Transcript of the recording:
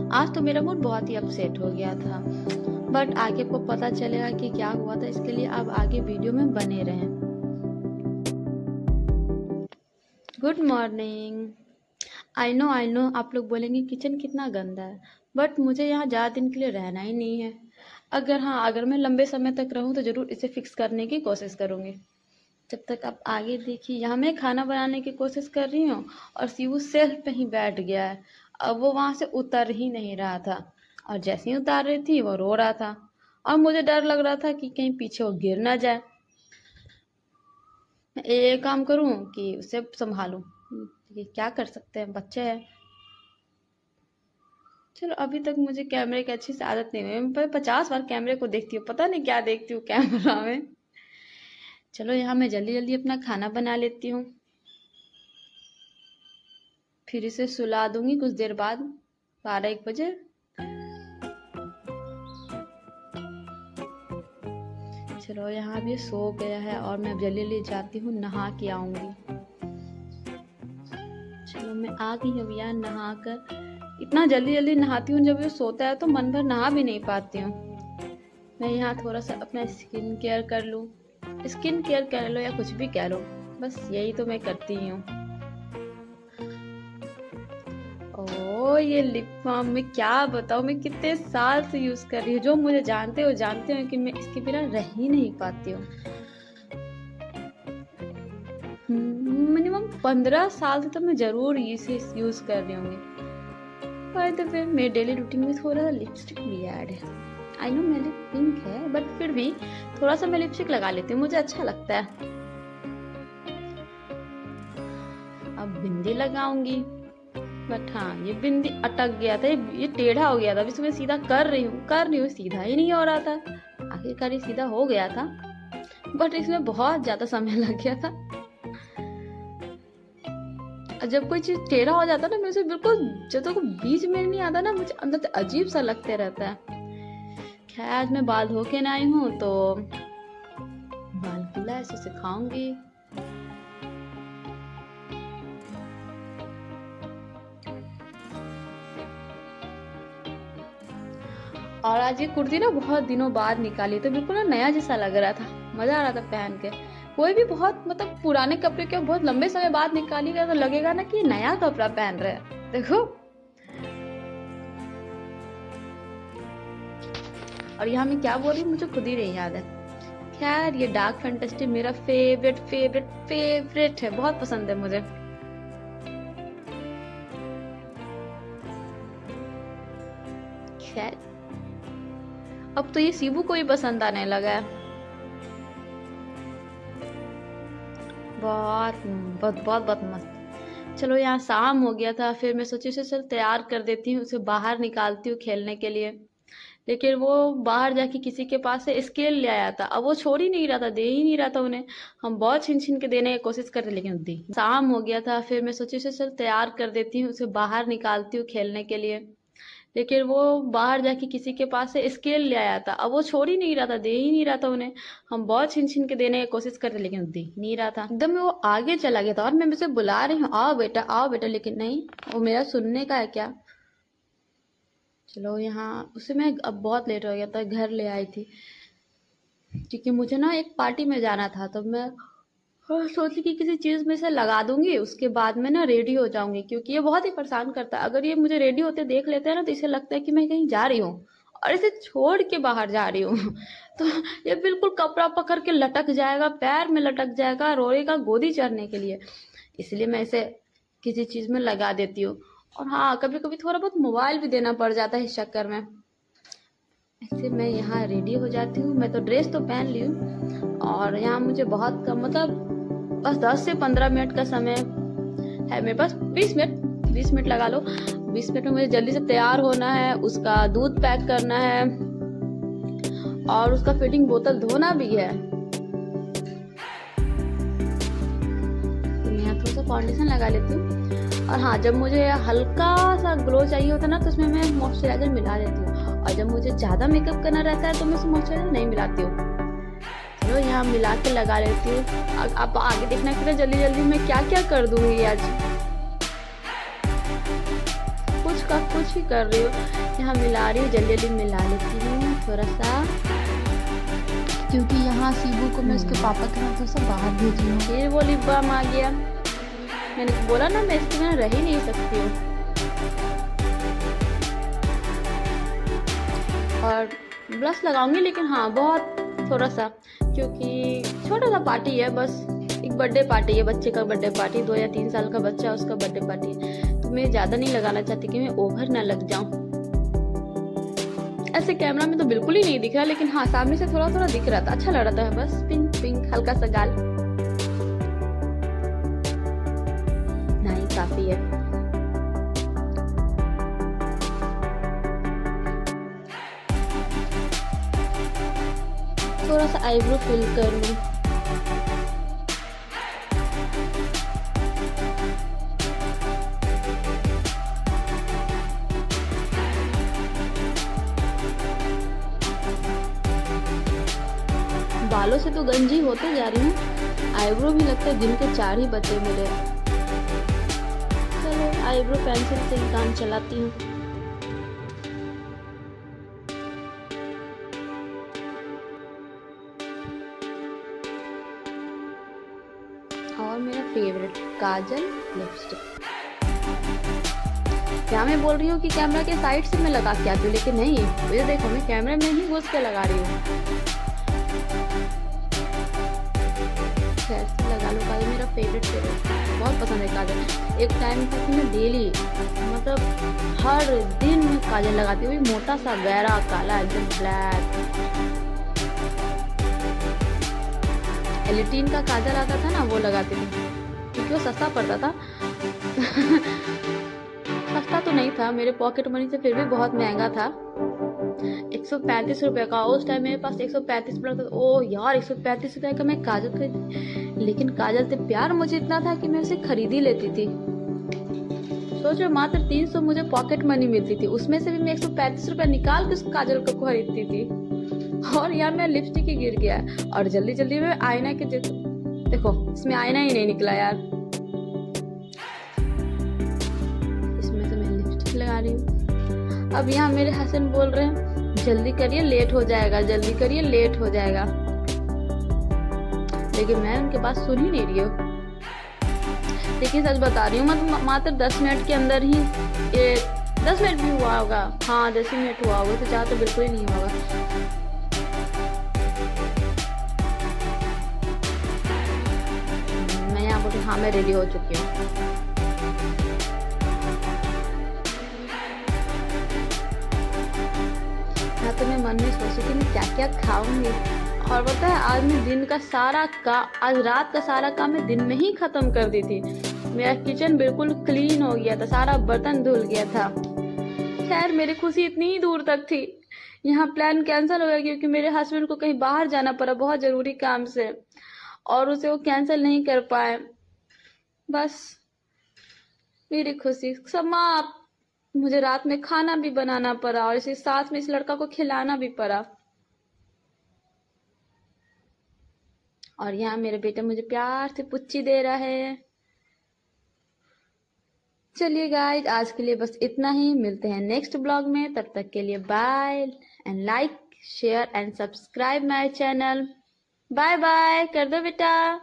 आज तो मेरा मूड बहुत ही अपसेट हो गया था, बट आगे आपको पता चलेगा कि क्या हुआ था। इसके लिए आप आगे वीडियो में बने रहें। Good morning. आई नो आप लोग बोलेंगे किचन कितना गंदा है, बट मुझे यहाँ ज़्यादा दिन के लिए रहना ही नहीं है। अगर मैं लंबे समय तक रहूँ तो ज़रूर इसे फिक्स करने की कोशिश करूँगी। जब तक आप आगे देखिए, यहाँ मैं खाना बनाने की कोशिश कर रही हूँ और शिवू सेल्फ पे ही बैठ गया है। अब वो वहाँ से उतर ही नहीं रहा था, और जैसे ही उतार रही थी वो रो रहा था, और मुझे डर लग रहा था कि कहीं पीछे वो गिर ना जाए। मैं ये काम करूँ कि उसे संभालूं, ये क्या कर सकते हैं, बच्चे हैं। चलो, अभी तक मुझे कैमरे की अच्छी से आदत नहीं हुई। मैं 50 बार कैमरे को देखती हूँ, पता नहीं क्या देखती हूँ कैमरा में। चलो, यहाँ मैं जल्दी जल्दी अपना खाना बना लेती हूँ, फिर इसे सुला दूंगी कुछ देर बाद, 12-1 बजे। चलो, यहाँ भी सो गया है और मैं अब जल्दी जल्दी जाती हूँ, नहा के आऊंगी। चलो, मैं आ गई हूँ यार नहा कर। इतना जल्दी जल्दी नहाती हूँ, जब ये सोता है तो मन भर नहा भी नहीं पाती हूँ। मैं यहाँ थोड़ा सा अपना स्किन केयर कर लूँ, स्किन केयर कर लो या कुछ भी कह लो, बस यही तो मैं करती हूँ। ओ, ये लिप बाम मैं क्या बताऊँ, मैं कितने साल से यूज कर रही हूँ। जो मुझे जानते हो कि मैं इसके बिना रह ही नहीं पाती हूँ। मिनिमम 15 साल से तो मैं जरूर इसे यूज कर रही हूँ। बाय द वे, मेरे डेली रूटीन में थोड़ा सा लिपस्टिक भी ऐड है। आई नो मेरे पिंक है, बट फिर भी थोड़ा सा मैं लिपस्टिक लगा लेती हूँ, मुझे अच्छा लगता है। अब बिंदी लगाऊंगी, बट हाँ, ये बिंदी अटक गया था, ये टेढ़ा हो गया था। अभी से मैं सीधा कर रही हूँ, सीधा ही नहीं हो रहा था। आखिरकार ये सीधा हो गया था, बट इसमें बहुत ज्यादा समय लग गया था। जब कोई चीज टेढ़ा हो जाता है ना, मुझे बिल्कुल जब तक बीच में नहीं आता ना, मुझे अंदर से अजीब सा लगते रहता है। खैर, आज मैं बाल धो के आई हूँ तो बाल खुला ऐसे सिखाऊंगी। और आज ये कुर्ती ना बहुत दिनों बाद निकाली, तो बिल्कुल ना नया जैसा लग रहा था, मजा आ रहा था पहन के। कोई भी बहुत मतलब पुराने कपड़े के बहुत लंबे समय बाद निकाली गया तो लगेगा ना कि नया कपड़ा पहन रहे हैं। देखो, और यहाँ मैं क्या बोल रही हूँ मुझे खुद ही नहीं याद है। खैर, ये डार्क फैंटेस्टी मेरा फेवरेट है, बहुत पसंद है मुझे। खैर, अब तो ये शिबू को ही पसंद आने लगा है। बहुत मस्त। चलो, यहाँ शाम हो गया था, फिर मैं सोची उसे चल तैयार कर देती हूँ, उसे बाहर निकालती हूँ खेलने के लिए। लेकिन वो बाहर जाके किसी के पास से स्केल ले आया था। अब वो छोड़ ही नहीं रहा था, दे ही नहीं रहा था उन्हें। हम बहुत छीन छीन के देने की कोशिश कर रहे, लेकिन दी। शाम हो गया था, फिर मैं सोची उसे चल तैयार कर देती हूँ, उसे बाहर निकालती हूँ खेलने के लिए। लेकिन वो बाहर जाके किसी के पास से स्केल ले आया था। अब वो छोड़ ही नहीं रहा था, दे ही नहीं रहा था उन्हें। हम बहुत छीन छीन के देने की कोशिश कर रहे, लेकिन दे नहीं रहा था। एकदम वो आगे चला गया था, और मैं उसे बुला रही हूँ, आओ बेटा, लेकिन नहीं, वो मेरा सुनने का है क्या। चलो, यहाँ उसे मैं अब बहुत लेट हो गया था, घर ले आई थी, क्योंकि मुझे ना एक पार्टी में जाना था। तो मैं सोची कि किसी चीज में से लगा दूंगी, उसके बाद में ना रेडी हो जाऊंगी, क्योंकि ये बहुत ही परेशान करता है। अगर ये मुझे रेडी होते देख लेते हैं ना, तो इसे लगता है कि मैं कहीं जा रही हूँ और इसे छोड़ के बाहर जा रही हूँ। तो ये बिल्कुल कपड़ा पकड़ के लटक जाएगा, पैर में लटक जाएगा, रोएगा गोदी चढ़ने के लिए। इसलिए मैं इसे किसी चीज में लगा देती हूँ। और हाँ, कभी कभी थोड़ा बहुत मोबाइल भी देना पड़ जाता है इस चक्कर में। ऐसे मैं यहाँ रेडी हो जाती हूँ। मैं तो ड्रेस तो पहन ली हूँ, और यहाँ मुझे बहुत कम, मतलब बस 10 से 15 मिनट का समय है मेरे पास। 20 मिनट लगा लो। 20 मिनट में मुझे जल्दी से तैयार होना है, उसका दूध पैक करना है, और उसका फीडिंग बोतल धोना भी है। तो यहाँ थोड़ा सा फाउंडेशन लगा लेती हूँ। और हाँ, जब मुझे हल्का सा ग्लो चाहिए होता है ना, तो उसमें मैं मॉइस्चराइजर मिला देती हूँ। और जब मुझे ज्यादा मेकअप करना रहता है तो मैं उसमें मॉइस्चराइजर नहीं मिलाती हूँ। चलो, यहाँ मिला के लगा लेती हूँ। आप आगे देखना कि जल्दी जल्दी मैं क्या क्या कर दूंगी आज। कुछ कुछ भी कर रही हूँ। यहाँ मिला रही हूँ, जल्दी जल्दी मिला लेती हूँ थोड़ा सा, क्योंकि यहाँ सीबू को मैं उसके पापा के साथ थोड़ा सा बाहर भेजी हूँ। फिर वो लिप बाम आ गया। मैंने बोला ना मैं इसके बिना रह ही नहीं सकती हूँ। और ब्लश लगाऊंगी, लेकिन हाँ बहुत थोड़ा सा, क्योंकि छोटा सा पार्टी है, बस एक बर्थडे पार्टी है, बच्चे का बर्थडे पार्टी, 2 या 3 साल का बच्चा, उसका बर्थडे पार्टी है, तो मैं ज़्यादा नहीं लगाना चाहती कि मैं ओवर ना लग जाऊं। ऐसे कैमरा में तो बिल्कुल ही नहीं दिख रहा, लेकिन हाँ सामने से थोड़ा थोड़ा दिख रहा था, अच्छा लग रहा था। बस पिंक पिंक हल्का सा गाल, नहीं काफी है। थोड़ा सा आईब्रो फिल कर लूं। बालों से तो गंजी होते जा रही हूँ, आईब्रो भी लगता है दिन के 4 ही बचे मेरे। चलो आईब्रो पेंसिल से काम चलाती हूँ। और मेरा फेवरेट काजल, लिपस्टिक। क्या मैं बोल रही हूँ कि कैमरा के साइड से मैं लगा के आती हूँ, लेकिन नहीं, ये देखो मैं कैमरे में ही घुस के लगा रही हूँ। खैर से लगा लो काजल, मेरा फेवरेट बहुत पसंद है काजल। एक टाइम था कि मैं डेली मतलब हर दिन मैं काजल लगाती हुई, मोटा सा गहरा काला एकदम ब्लैक। एलिटीन का काजल आता था ना, वो लगाती थी, क्योंकि वो सस्ता पड़ता था। सस्ता तो नहीं था, मेरे पॉकेट मनी से फिर भी बहुत महंगा था, 135 रुपए का। उस टाइम मेरे पास 135 पड़ा था। ओ यार 135 रुपए का मैं काजल खरीद, लेकिन काजल से प्यार मुझे इतना था कि मैं उसे खरीद ही लेती थी। सोचो मात्र 300 मुझे पॉकेट मनी मिलती थी, उसमें से भी मैं 135 रुपए निकाल के उस काजल को खरीदती थी। और यार मेरा लिपस्टिक ही गिर गया, और जल्दी जल्दी में आईना के देखो इसमें आईना ही नहीं निकला यार। इसमें से मैं लिपस्टिक लगा रही हूँ। अब यहाँ मेरे हस्बैंड बोल रहे हैं जल्दी करिए लेट हो जाएगा, जल्दी करिए लेट हो जाएगा, लेकिन मैं उनके बात सुन ही नहीं रही हूँ। लेकिन सच बता रही हूँ, मतलब मात्र 10 मिनट के अंदर ही 10 मिनट भी हुआ होगा, हाँ 10 मिनट हुआ होगा, तो ज़्यादा तो बिल्कुल ही नहीं होगा। मैं यहाँ बोलती हाँ मैं रेडी हो चुकी हूँ। तो मैं मन में सोची कि मैं क्या क्या खाऊंगी, और पता है आज मैं दिन का सारा आज रात का सारा काम मैं दिन में ही खत्म कर दी थी। मेरा किचन बिल्कुल क्लीन हो गया था, सारा बर्तन धुल गया था। खैर मेरी खुशी इतनी ही दूर तक थी, यहाँ प्लान कैंसिल हो गया क्योंकि मेरे हस्बैंड को कहीं बाहर जाना पड़ा बहुत जरूरी काम से, और उसे वो कैंसिल नहीं कर पाए। बस मेरी खुशी समाप्त। मुझे रात में खाना भी बनाना पड़ा, और इसी साथ में इस लड़का को खिलाना भी पड़ा। और यहाँ मेरे बेटा मुझे प्यार से पुच्ची दे रहा है। चलिए गाइस आज के लिए बस इतना ही, मिलते हैं नेक्स्ट ब्लॉग में, तब तक के लिए bye and like share and subscribe my channel. Bye bye कर दो बेटा।